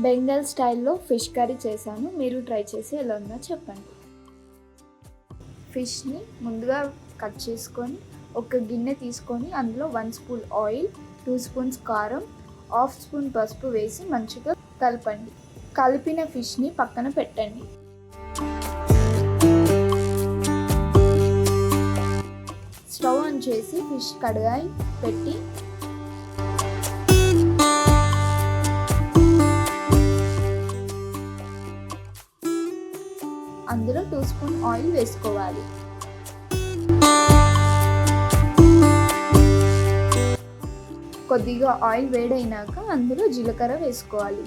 బెంగాల్ స్టైల్లో fish curry చేశాను. మీరు ట్రై చేసి ఎలా ఉందో చెప్పండి. ఫిష్ని ముందుగా కట్ చేసుకొని ఒక గిన్నె తీసుకొని అందులో 1 స్పూన్ ఆయిల్, 2 స్పూన్స్ కారం, 1/2 స్పూన్ పసుపు వేసి మంచిగా కలపండి. కలిపిన ఫిష్ని పక్కన పెట్టండి. స్టవ్ ఆన్ చేసి ఫిష్ కడాయి పెట్టి అందులో 2 స్పూన్ ఆయిల్ వేసుకోవాలి. కొద్దిగా ఆయిల్ వేడైనాక అందులో జీలకర్ర వేసుకోవాలి.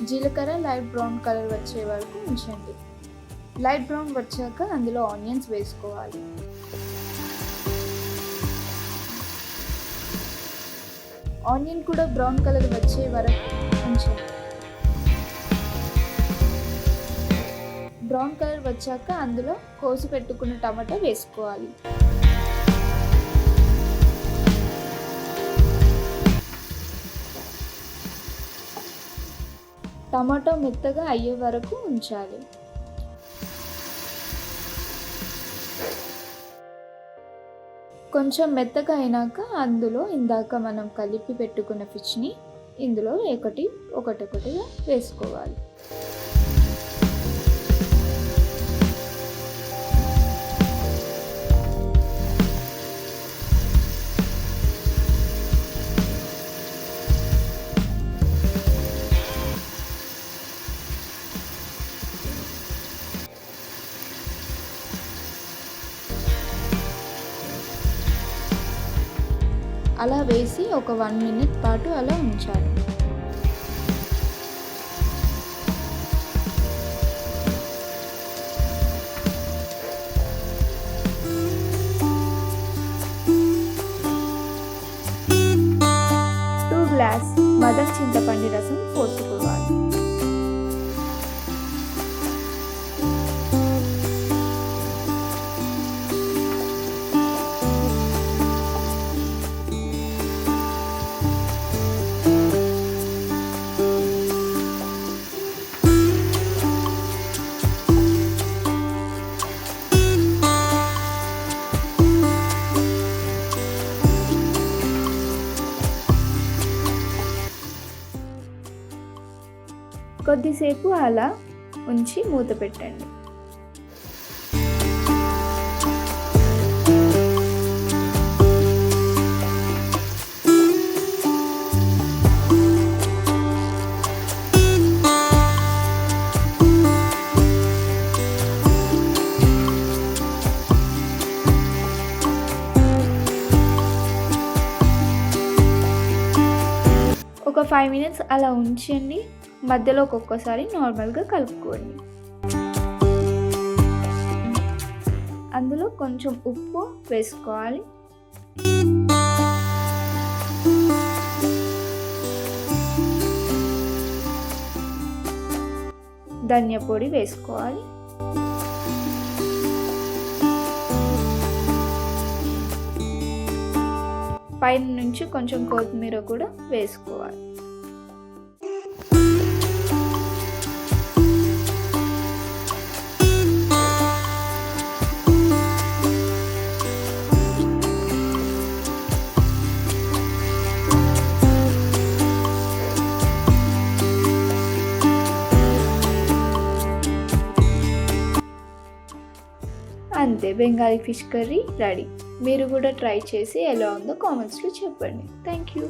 జీలకర్ర లైట్ బ్రౌన్ కలర్ వచ్చే వరకు ఉంచండి. లైట్ బ్రౌన్ వచ్చాక అందులో ఆనియన్స్ వేసుకోవాలి. ఆనియన్ కూడా బ్రౌన్ కలర్ వచ్చే వరకు ఉంచండి. బ్రౌన్ కలర్ వచ్చాక అందులో కోసి పెట్టుకున్న టమాటా వేసుకోవాలి. టమాటో మెత్తగా అయ్యే వరకు ఉంచాలి. కొంచెం మెత్తగా అయినాక అందులో ఇందాక మనం కలిపి పెట్టుకున్న ఫిష్ని ఇందులో ఒకటొకటిగా వేసుకోవాలి. అలా వేసి ఒక 1 మినిట్ పాటు అలా ఉంచాలి. టూ గ్లాస్ మదర్ చింతపండు రసం పోసుకోవాలి. కొద్దిసేపు అలా ఉంచి మూత పెట్టండి. ఒక 5 మినిట్స్ అలా ఉంచండి. మధ్యలో ఒక్కొక్కసారి నార్మల్గా కలుపుకోండి. అందులో కొంచెం ఉప్పు వేసుకోవాలి. ధనియా పొడి వేసుకోవాలి. పైన నుంచి కొంచెం కొత్తిమీర కూడా వేసుకోవాలి. అంతే, బెంగాలీ ఫిష్ కర్రీ రెడీ. మీరు కూడా ట్రై చేసి ఎలా ఉందో కామెంట్స్లో చెప్పండి. Thank you.